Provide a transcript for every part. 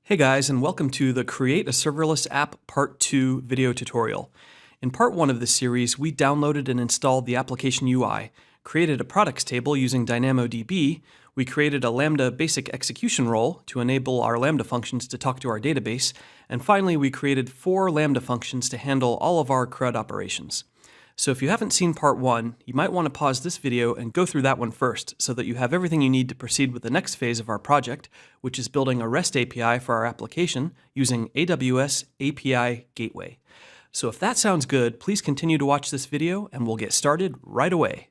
Hey guys, and welcome to the Create a Serverless App Part 2 video tutorial. In Part 1 of this series, we downloaded and installed the application UI, created a products table using DynamoDB, we created a Lambda basic execution role to enable our Lambda functions to talk to our database, and finally we created 4 Lambda functions to handle all of our CRUD operations. So if you haven't seen Part 1, you might want to pause this video and go through that one first so that you have everything you need to proceed with the next phase of our project, which is building a REST API for our application using AWS API Gateway. So if that sounds good, please continue to watch this video and we'll get started right away.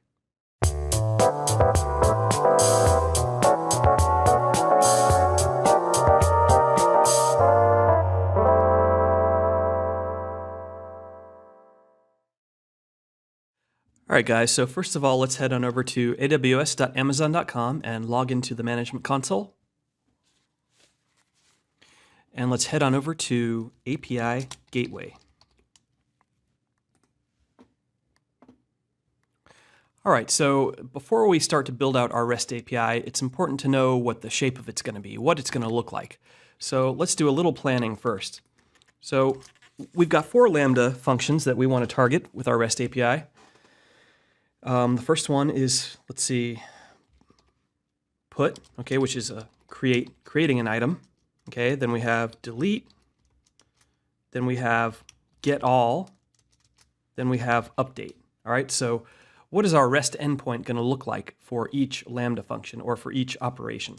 All right, guys, so first of all, let's head on over to aws.amazon.com and log into the management console. And let's head on over to API Gateway. All right, so before we start to build out our REST API, it's important to know what the shape of it's going to be, what it's going to look like. So let's do a little planning first. So we've got 4 Lambda functions that we want to target with our REST API. The first one is, let's see, put, okay, which is creating an item. Okay, then we have delete, then we have get all, then we have update. All right, so what is our REST endpoint going to look like for each Lambda function or for each operation?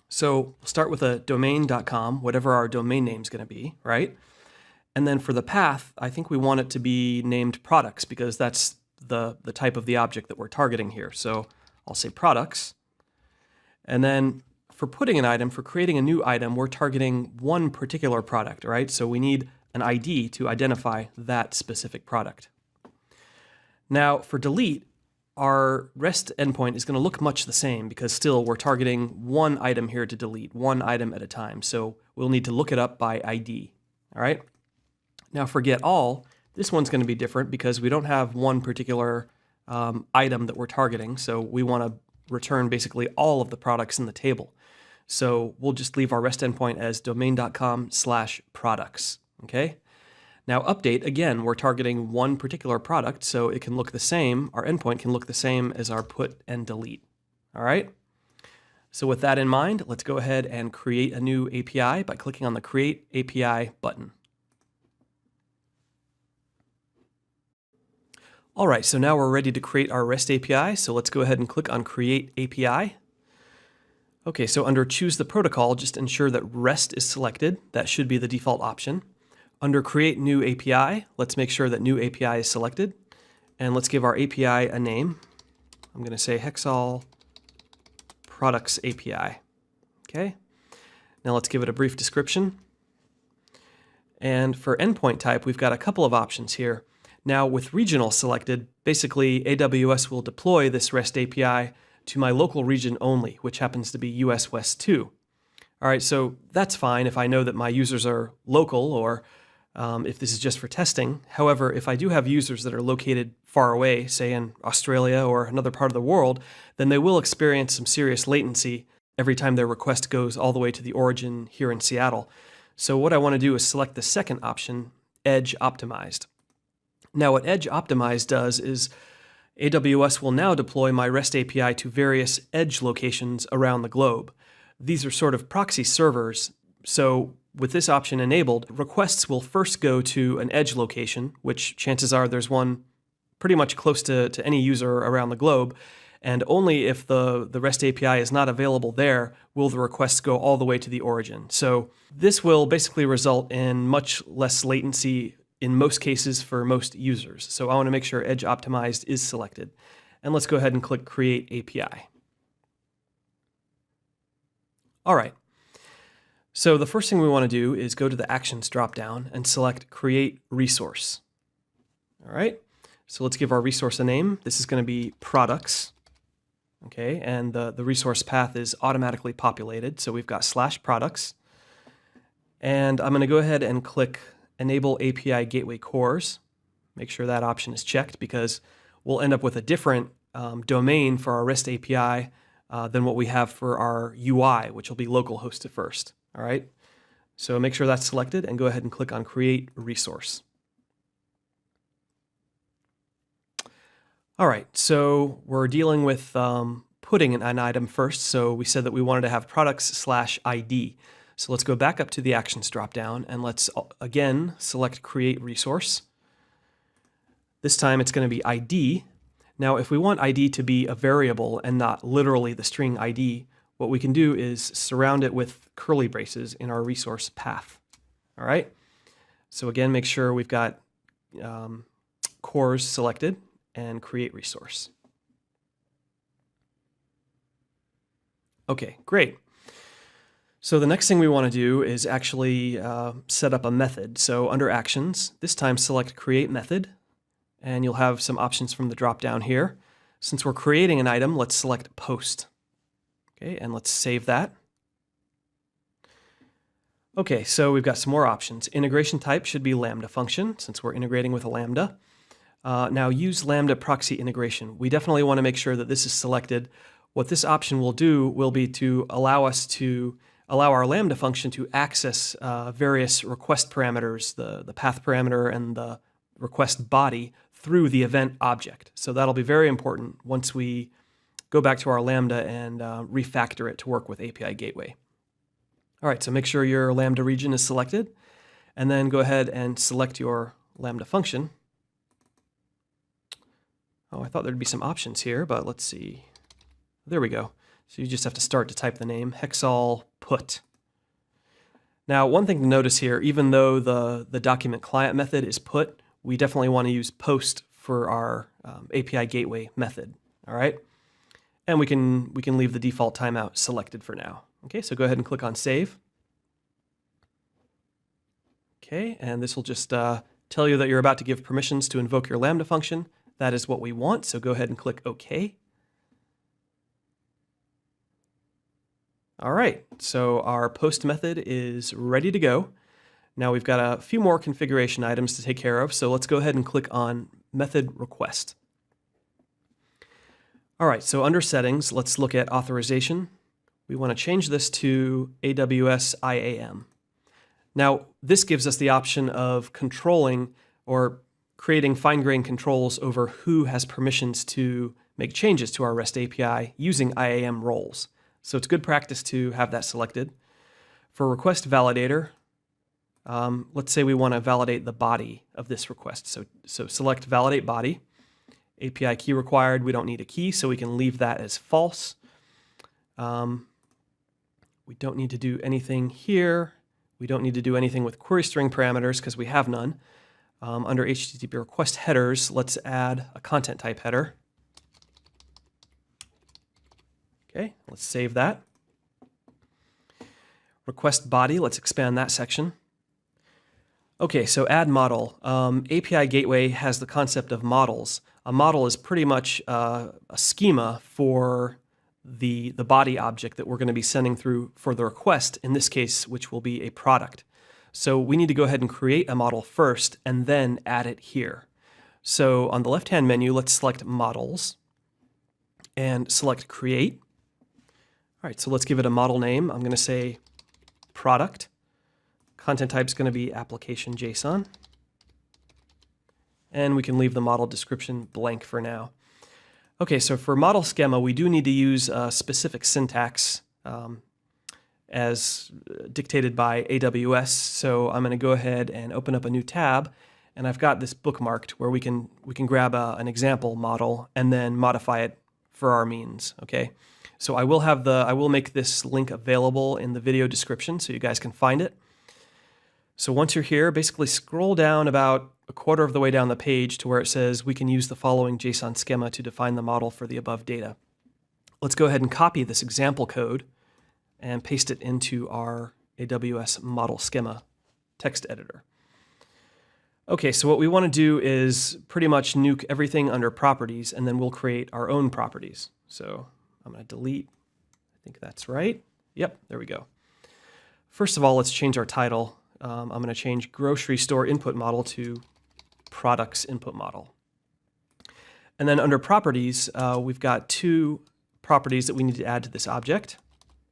So we'll start with a domain.com, whatever our domain name is going to be, right? And then for the path, I think we want it to be named products because that's the type of the object that we're targeting here. So I'll say products. And then for putting an item, for creating a new item, we're targeting one particular product, right? So we need an ID to identify that specific product. Now for delete, our REST endpoint is going to look much the same because still we're targeting one item here to delete, one item at a time. So we'll need to look it up by ID, all right? Now for get all, this one's going to be different because we don't have one particular item that we're targeting. So we want to return basically all of the products in the table. So we'll just leave our REST endpoint as domain.com/products. Okay. Now update, again, we're targeting one particular product, so it can look the same. Our endpoint can look the same as our put and delete. All right. So with that in mind, let's go ahead and create a new API by clicking on the Create API button. All right, so now we're ready to create our REST API, so let's go ahead and click on Create API. Okay, so under Choose the Protocol, just ensure that REST is selected. That should be the default option. Under Create New API, let's make sure that New API is selected. And let's give our API a name. I'm going to say Hexal Products API. Okay, now let's give it a brief description. And for endpoint type, we've got a couple of options here. Now with regional selected, basically AWS will deploy this REST API to my local region only, which happens to be US West 2. All right, so that's fine if I know that my users are local or if this is just for testing. However, if I do have users that are located far away, say in Australia or another part of the world, then they will experience some serious latency every time their request goes all the way to the origin here in Seattle. So what I want to do is select the second option, Edge Optimized. Now what Edge Optimized does is AWS will now deploy my REST API to various edge locations around the globe. These are sort of proxy servers, so with this option enabled, requests will first go to an edge location, which chances are there's one pretty much close to any user around the globe, and only if the REST API is not available there will the requests go all the way to the origin. So this will basically result in much less latency in most cases for most users. So I want to make sure Edge Optimized is selected. And let's go ahead and click Create API. All right. So the first thing we want to do is go to the Actions dropdown and select Create Resource. All right. So let's give our resource a name. This is going to be products. Okay. And the resource path is automatically populated. So we've got /products. And I'm going to go ahead and click Enable API Gateway Cores. Make sure that option is checked because we'll end up with a different domain for our REST API than what we have for our UI, which will be local hosted first. All right. So make sure that's selected and go ahead and click on Create Resource. All right, so we're dealing with putting an item first. So we said that we wanted to have products/ID. So let's go back up to the Actions dropdown and let's again select Create Resource. This time it's going to be ID. Now if we want ID to be a variable and not literally the string ID, what we can do is surround it with curly braces in our resource path. All right, so again, make sure we've got cores selected and Create Resource. Okay, great. So the next thing we want to do is actually set up a method. So under Actions, this time select Create Method, and you'll have some options from the drop-down here. Since we're creating an item, let's select Post. Okay, and let's save that. Okay, so we've got some more options. Integration type should be Lambda function, since we're integrating with a Lambda. Now use Lambda proxy integration. We definitely want to make sure that this is selected. What this option will do will be to allow our Lambda function to access various request parameters, the path parameter and the request body, through the event object. So that'll be very important once we go back to our Lambda and refactor it to work with API Gateway. All right, so make sure your Lambda region is selected, and then go ahead and select your Lambda function. Oh, I thought there'd be some options here, but let's see. There we go. So you just have to start to type the name, Hexal put. Now, one thing to notice here, even though the document client method is put, we definitely want to use post for our API Gateway method. All right, and we can leave the default timeout selected for now. Okay, so go ahead and click on Save. Okay, and this will just tell you that you're about to give permissions to invoke your Lambda function. That is what we want, so go ahead and click OK. All right, so our post method is ready to go. Now we've got a few more configuration items to take care of, so let's go ahead and click on Method Request. All right, so under Settings, let's look at Authorization. We want to change this to AWS IAM. Now, this gives us the option of controlling or creating fine-grained controls over who has permissions to make changes to our REST API using IAM roles. So it's good practice to have that selected. For Request Validator, let's say we want to validate the body of this request. So select Validate Body. API key required, we don't need a key, so we can leave that as false. We don't need to do anything here. We don't need to do anything with query string parameters because we have none. Under HTTP request headers, let's add a content type header. Okay, let's save that. Request body, let's expand that section. Okay, so add model. API Gateway has the concept of models. A model is pretty much a schema for the body object that we're going to be sending through for the request, in this case, which will be a product. So we need to go ahead and create a model first and then add it here. So on the left-hand menu, let's select Models and select Create. All right, so let's give it a model name. I'm going to say Product. Content type is going to be Application JSON. And we can leave the model description blank for now. Okay, so for model schema, we do need to use a specific syntax as dictated by AWS. So I'm going to go ahead and open up a new tab, and I've got this bookmarked where we can grab an example model and then modify it for our means. Okay, so I will make this link available in the video description so you guys can find it. So once you're here, basically scroll down about a quarter of the way down the page to where it says we can use the following JSON schema to define the model for the above data. Let's go ahead and copy this example code and paste it into our AWS model schema text editor. Okay, so what we want to do is pretty much nuke everything under properties, and then we'll create our own properties. So I'm going to delete, I think that's right. Yep, there we go. First of all, let's change our title. I'm going to change grocery store input model to products input model. And then under properties, we've got two properties that we need to add to this object.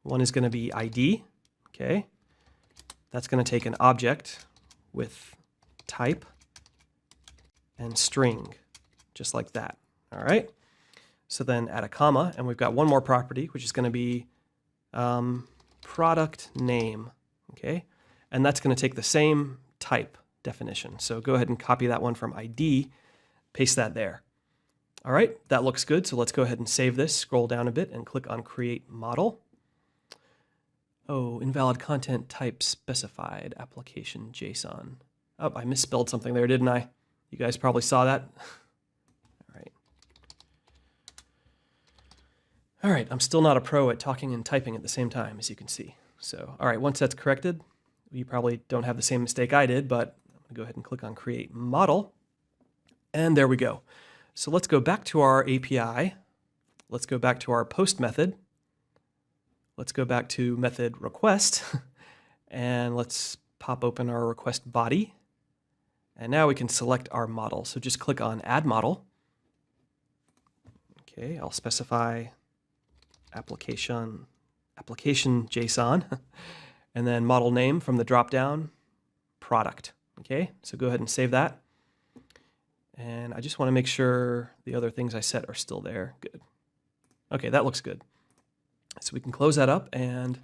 One is going to be ID. Okay, That's going to take an object with type and string, just like that. All right. So then add a comma, and we've got one more property, which is going to be product name. Okay. And that's going to take the same type definition. So go ahead and copy that one from ID, paste that there. All right, that looks good. So let's go ahead and save this, scroll down a bit and click on Create Model. Oh, invalid content type specified, application JSON. Oh, I misspelled something there, didn't I? You guys probably saw that. All right. All right, I'm still not a pro at talking and typing at the same time, as you can see. So, all right, once that's corrected, you probably don't have the same mistake I did, but I'm gonna go ahead and click on Create Model. And there we go. So let's go back to our API. Let's go back to our post method. Let's go back to method request. And let's pop open our request body. And now we can select our model. So just click on Add Model. Okay, I'll specify application JSON. And then model name from the dropdown, product. Okay, so go ahead and save that. And I just want to make sure the other things I set are still there. Good. Okay, that looks good. So we can close that up and,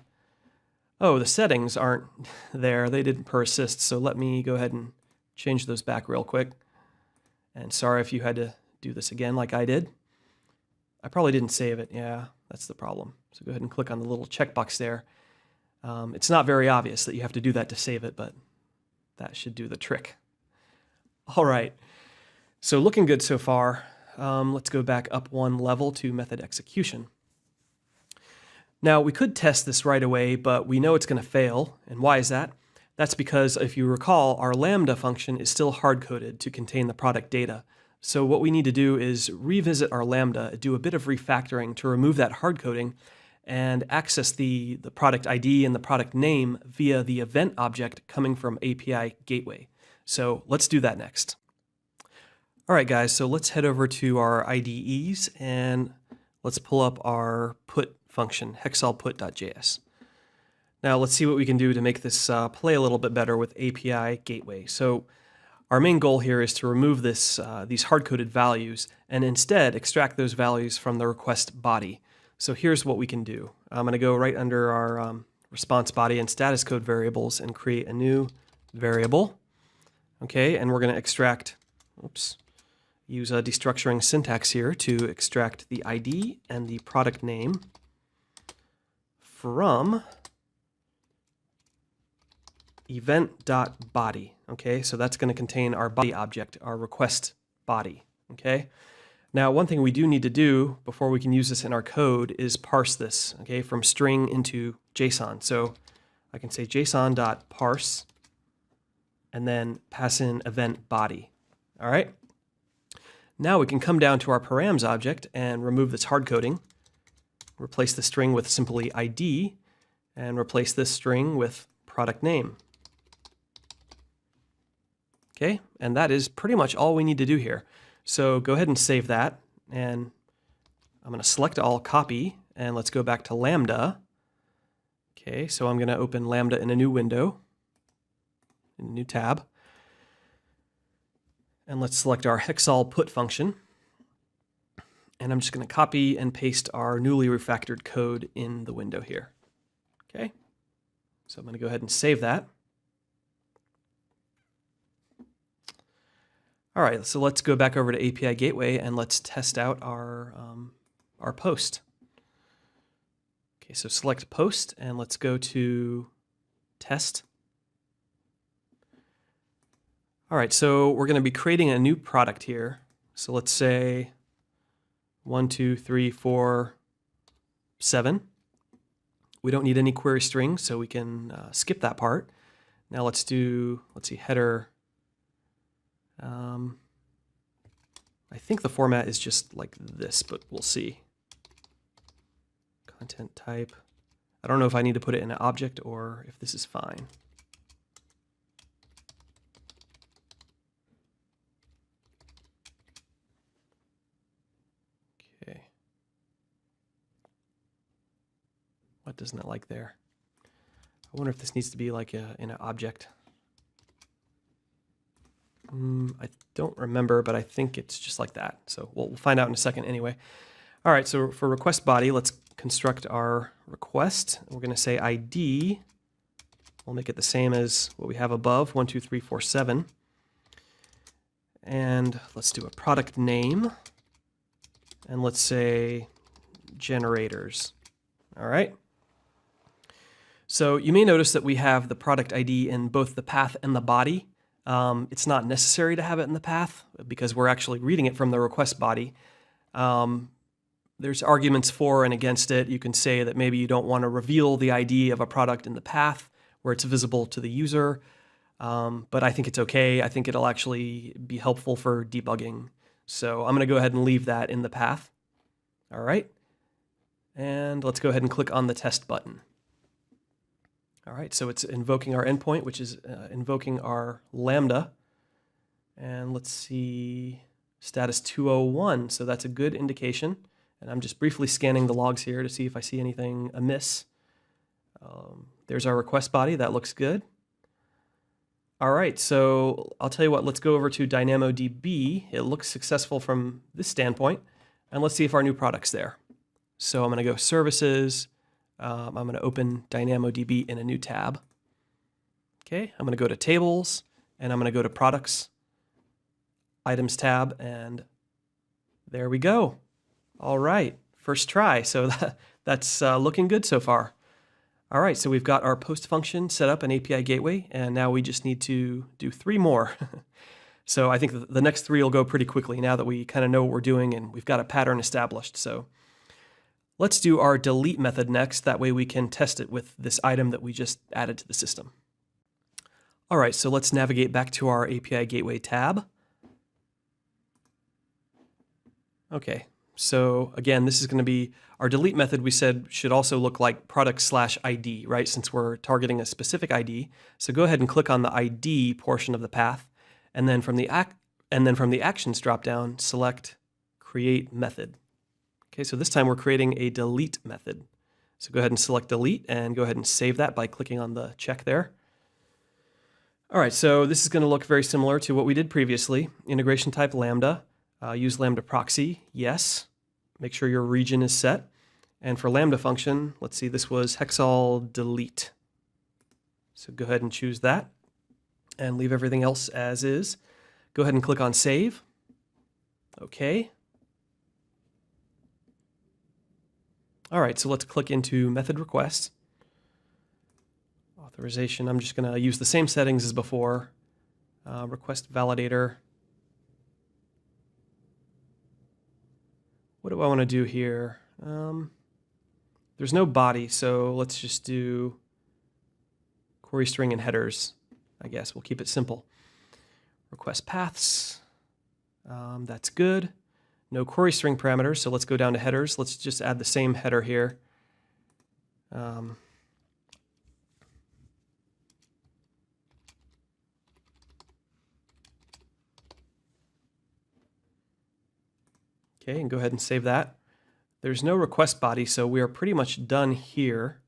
oh, the settings aren't there. They didn't persist. So let me go ahead and change those back real quick. And sorry if you had to do this again like I did. I probably didn't save it. Yeah, that's the problem. So go ahead and click on the little checkbox there. It's not very obvious that you have to do that to save it, but that should do the trick. All right. So looking good so far. Let's go back up one level to method execution. Now we could test this right away, but we know it's going to fail. And why is that? That's because if you recall, our Lambda function is still hard-coded to contain the product data. So what we need to do is revisit our Lambda, do a bit of refactoring to remove that hard coding and access the product ID and the product name via the event object coming from API Gateway. So let's do that next. All right, guys, so let's head over to our IDEs and let's pull up our put function, hexalput.js. Now let's see what we can do to make this play a little bit better with API Gateway. So our main goal here is to remove this, these hard-coded values and instead extract those values from the request body. So here's what we can do. I'm going to go right under our response body and status code variables and create a new variable. Okay, and we're going to extract, use a destructuring syntax here to extract the ID and the product name from event.body. Okay, so that's going to contain our body object, our request body. Okay, now one thing we do need to do before we can use this in our code is parse this, okay, from string into JSON. So I can say json.parse and then pass in event body. All right. Now we can come down to our params object and remove this hard coding, replace the string with simply ID, and replace this string with product name. Okay, and that is pretty much all we need to do here. So go ahead and save that, and I'm going to select all, copy, and let's go back to Lambda. Okay, so I'm going to open Lambda in a new window, in a new tab. And let's select our Hexal put function. And I'm just going to copy and paste our newly refactored code in the window here. Okay, so I'm going to go ahead and save that. All right, so let's go back over to API Gateway and let's test out our post. Okay, so select post and let's go to test. All right, so we're going to be creating a new product here. So let's say 1, 2, 3, 4, 7. We don't need any query string, so we can skip that part. Now let's see, header. I think the format is just like this, but we'll see. Content type. I don't know if I need to put it in an object or if this is fine. Okay. What doesn't it like there? I wonder if this needs to be like in an object. I don't remember, but I think it's just like that. So we'll find out in a second anyway. All right, so for request body, let's construct our request. We're going to say ID. We'll make it the same as what we have above, 1, 2, 3, 4, 7. And let's do a product name. And let's say generators. All right. So you may notice that we have the product ID in both the path and the body. It's not necessary to have it in the path because we're actually reading it from the request body. There's arguments for and against it. You can say that maybe you don't want to reveal the ID of a product in the path where it's visible to the user, but I think it's okay. I think it'll actually be helpful for debugging. So I'm going to go ahead and leave that in the path. All right. And let's go ahead and click on the test button. All right, so it's invoking our endpoint, which is invoking our Lambda. And let's see, status 201, so that's a good indication. And I'm just briefly scanning the logs here to see if I see anything amiss. There's our request body, that looks good. All right, so I'll tell you what, let's go over to DynamoDB. It looks successful from this standpoint, and let's see if our new product's there. So I'm gonna go Services. I'm going to open DynamoDB in a new tab. Okay, I'm going to go to Tables, and I'm going to go to Products, Items tab, and there we go. All right, first try. So that's looking good so far. All right, so we've got our post function set up in API Gateway, and now we just need to do 3 more. So I think the next 3 will go pretty quickly now that we kind of know what we're doing and we've got a pattern established. So let's do our delete method next. That way we can test it with this item that we just added to the system. All right, so let's navigate back to our API Gateway tab. Okay, so again, this is going to be our delete method. We said should also look like product/ID, right? Since we're targeting a specific ID. So go ahead and click on the ID portion of the path, and then from the actions dropdown, select create method. Okay, so this time we're creating a delete method. So go ahead and select delete and go ahead and save that by clicking on the check there. All right, so this is going to look very similar to what we did previously. Integration type Lambda, use Lambda proxy, yes. Make sure your region is set. And for Lambda function, let's see, this was Hexal delete. So go ahead and choose that and leave everything else as is. Go ahead and click on save. Okay. All right, so let's click into method request. Authorization, I'm just going to use the same settings as before. Request validator. What do I want to do here? There's no body, so let's just do query string and headers. I guess we'll keep it simple. Request paths, that's good. No query string parameters, so let's go down to headers. Let's just add the same header here. Okay, and go ahead and save that. There's no request body, so we are pretty much done here.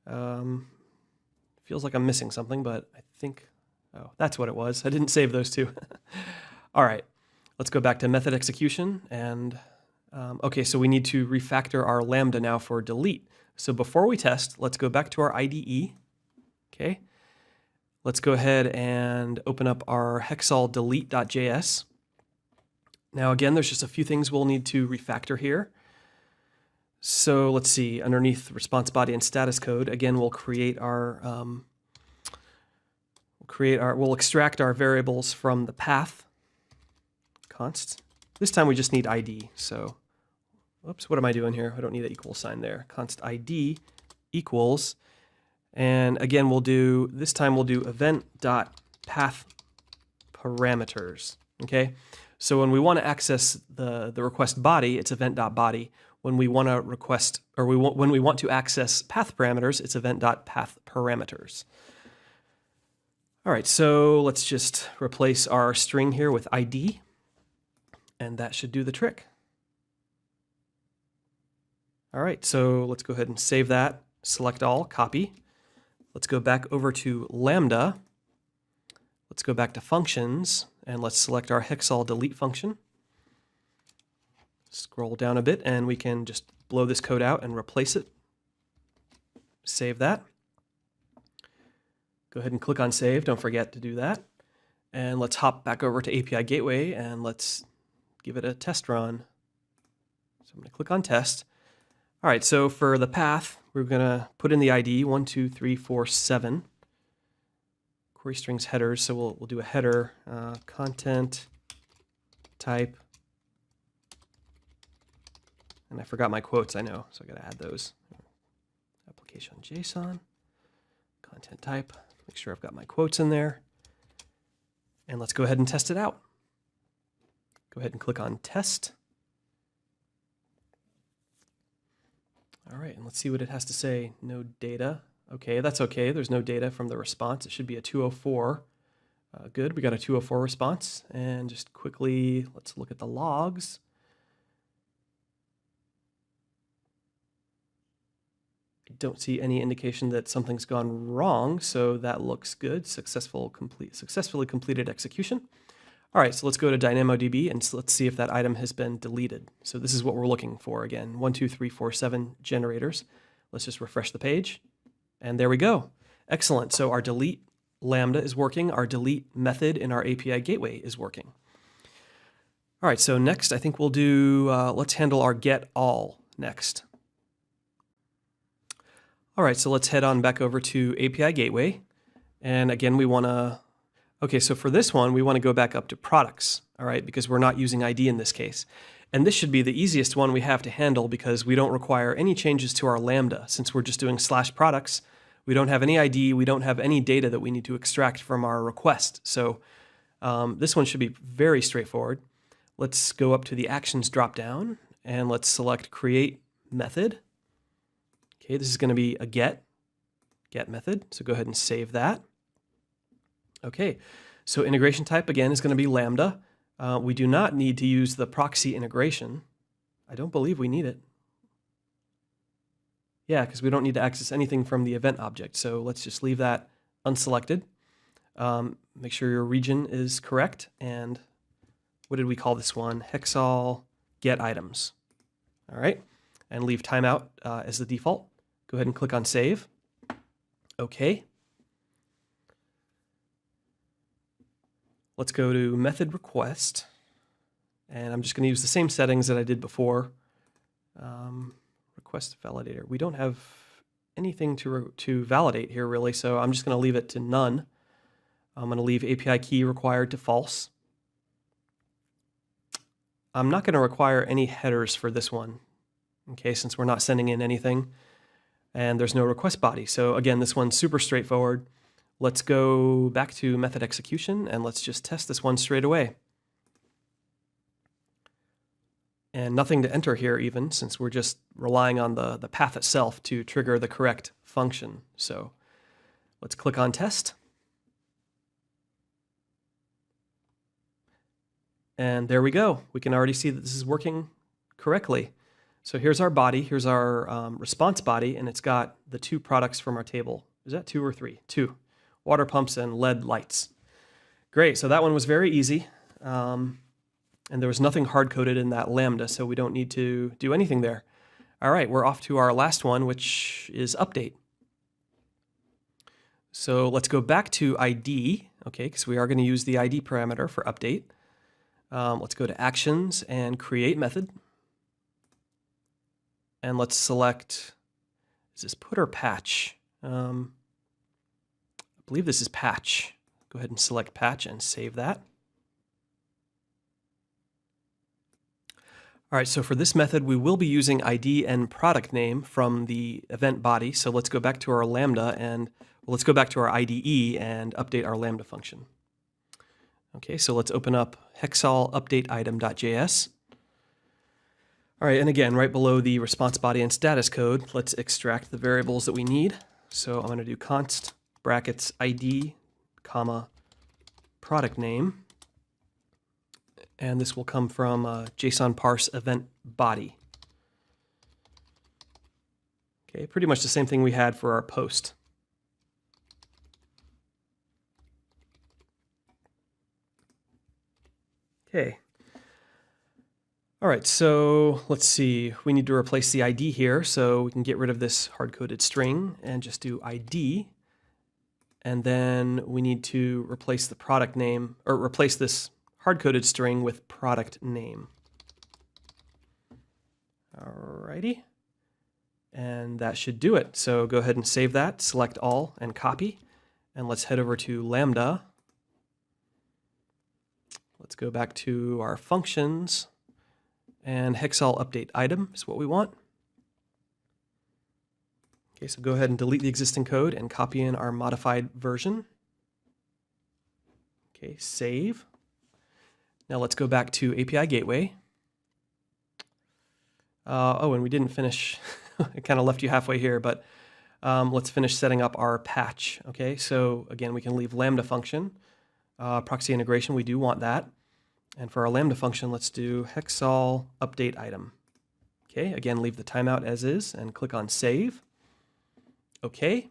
Feels like I'm missing something, but I think, oh, that's what it was. I didn't save those two. All right. Let's go back to method execution, and okay, so we need to refactor our Lambda now for delete. So before we test, let's go back to our IDE. Okay, let's go ahead and open up our Hexal delete.js. Now again, there's just a few things we'll need to refactor here. So let's see, underneath response body and status code, again, we'll create our we'll extract our variables from the path. Const. This time we just need ID. So, whoops, what am I doing here? I don't need the equal sign there. Const ID equals, and again this time we'll do event.path parameters. Okay, so when we want to access the request body, it's event.body. When we want to request, or when we want to access path parameters, it's event.path parameters. All right, so let's just replace our string here with ID. And that should do the trick. All right, so let's go ahead and save that, select all, copy. Let's go back over to Lambda. Let's go back to functions, and let's select our Hexal delete function. Scroll down a bit, and we can just blow this code out and replace it. Save that. Go ahead and click on save. Don't forget to do that. And let's hop back over to API Gateway, and let's give it a test run. So I'm going to click on test. All right, so for the path, we're going to put in the ID 1, 2, 3, 4, 7. Query strings headers, so we'll do a header, content type. And I forgot my quotes, I know, so I got to add those. Application JSON, content type, make sure I've got my quotes in there. And let's go ahead and test it out. Go ahead and click on test. All right, and let's see what it has to say. No data. Okay, that's okay. There's no data from the response. It should be a 204. Good, we got a 204 response. And just quickly, let's look at the logs. I don't see any indication that something's gone wrong, so that looks good. Successfully completed execution. All right, so let's go to DynamoDB and let's see if that item has been deleted. So this is what we're looking for again, 1, 2, 3, 4, 7 generators. Let's just refresh the page, and there we go. Excellent, so our delete Lambda is working, our delete method in our API Gateway is working. All right, so next I think we'll do, let's handle our get all next. All right, so let's head on back over to API Gateway. And again, we want to, okay, so for this one, we want to go back up to products, all right, because we're not using ID in this case. And this should be the easiest one we have to handle because we don't require any changes to our Lambda. Since we're just doing /products, we don't have any ID, we don't have any data that we need to extract from our request. So this one should be very straightforward. Let's go up to the actions dropdown and let's select create method. Okay, this is going to be a get method, so go ahead and save that. Okay, so integration type again is going to be Lambda. We do not need to use the proxy integration. I don't believe we need it. Yeah, because we don't need to access anything from the event object, so let's just leave that unselected. Make sure your region is correct, and what did we call this one? Hexal get items. All right, and leave timeout as the default. Go ahead and click on save. Okay. Let's go to method request. And I'm just going to use the same settings that I did before. Request validator. We don't have anything to validate here really, so I'm just going to leave it to none. I'm going to leave API key required to false. I'm not going to require any headers for this one, okay, since we're not sending in anything. And there's no request body. So again, this one's super straightforward. Let's go back to method execution and let's just test this one straight away. And nothing to enter here even, since we're just relying on the path itself to trigger the correct function. So let's click on test. And there we go. We can already see that this is working correctly. So here's our body, here's our response body, and it's got the 2 products from our table. Is that 2 or 3? 2. Water pumps and LED lights. Great, so that one was very easy. And there was nothing hard-coded in that Lambda, so we don't need to do anything there. All right, we're off to our last one, which is update. So let's go back to ID, okay, because we are going to use the ID parameter for update. Let's go to actions and create method. And let's select, is this put or patch? I believe this is patch. Go ahead and select patch and save that. All right, so for this method, we will be using ID and product name from the event body. So let's go back to our Lambda and let's go back to our IDE and update our Lambda function. Okay, so let's open up Hexal update item.js. All right, and again, right below the response body and status code, let's extract the variables that we need. So I'm going to do const brackets ID, comma, product name. And this will come from JSON parse event body. Okay, pretty much the same thing we had for our post. Okay. All right, so let's see. We need to replace the ID here, so we can get rid of this hard-coded string and just do ID. And then we need to replace the product name, or replace this hard-coded string with product name. Alrighty. And that should do it. So go ahead and save that, select all, and copy. And let's head over to Lambda. Let's go back to our functions. And Hexal update item is what we want. Okay, so go ahead and delete the existing code and copy in our modified version. Okay, save. Now let's go back to API Gateway. Oh, and we didn't finish. I kind of left you halfway here, but let's finish setting up our patch. Okay, so again, we can leave Lambda function. Proxy integration, we do want that. And for our Lambda function, let's do Hexal update item. Okay, again, leave the timeout as is and click on save. Okay.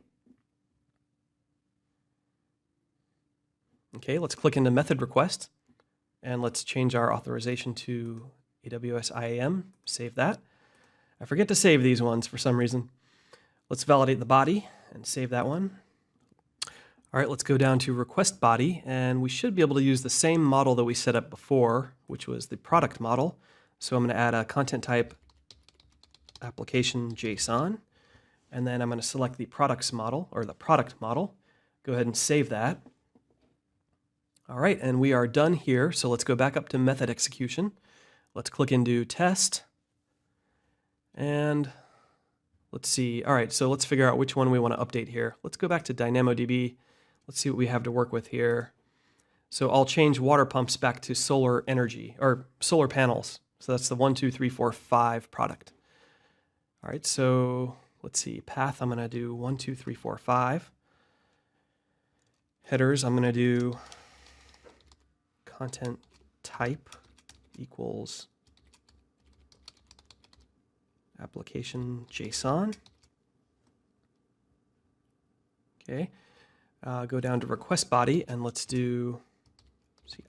Okay, let's click into method request and let's change our authorization to AWS IAM. Save that. I forget to save these ones for some reason. Let's validate the body and save that one. All right, let's go down to request body, and we should be able to use the same model that we set up before, which was the product model. So I'm going to add a content type application JSON, and then I'm going to select the products model, or the product model. Go ahead and save that. All right, and we are done here. So let's go back up to method execution. Let's click into test, and let's see. All right, so let's figure out which one we want to update here. Let's go back to DynamoDB. Let's see what we have to work with here. So I'll change water pumps back to solar energy, or solar panels. So that's the 1, 2, 3, 4, 5 product. All right, so let's see. Path, I'm going to do 1, 2, 3, 4, 5. Headers, I'm going to do content type equals application JSON. Okay. Go down to request body and let's do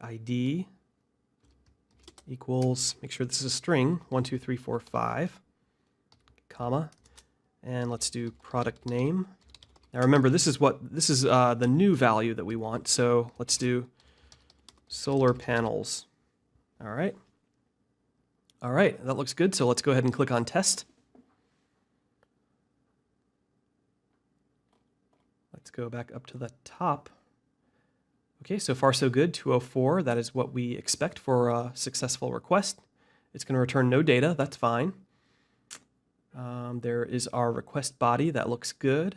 ID equals, make sure this is a string, 1, 2, 3, 4, 5, comma, and let's do product name. Now remember, this is the new value that we want, so let's do solar panels. All right. All right, that looks good, so let's go ahead and click on test. Let's go back up to the top. Okay, so far so good, 204. That is what we expect for a successful request. It's going to return no data, that's fine. There is our request body, that looks good.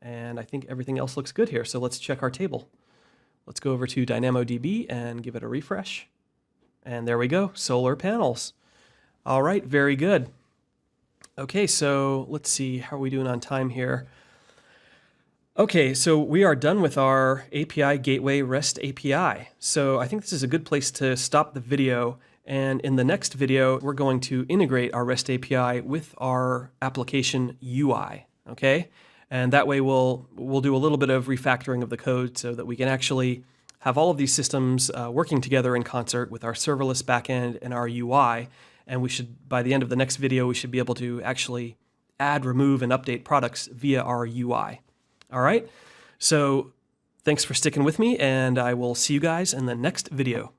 And I think everything else looks good here, so let's check our table. Let's go over to DynamoDB and give it a refresh. And there we go, solar panels. All right, very good. Okay, so let's see, how are we doing on time here? Okay, so we are done with our API Gateway REST API. So I think this is a good place to stop the video. And in the next video, we're going to integrate our REST API with our application UI, okay? And that way we'll do a little bit of refactoring of the code so that we can actually have all of these systems working together in concert with our serverless backend and our UI. And we should, by the end of the next video, we should be able to actually add, remove, and update products via our UI. All right, so thanks for sticking with me, and I will see you guys in the next video.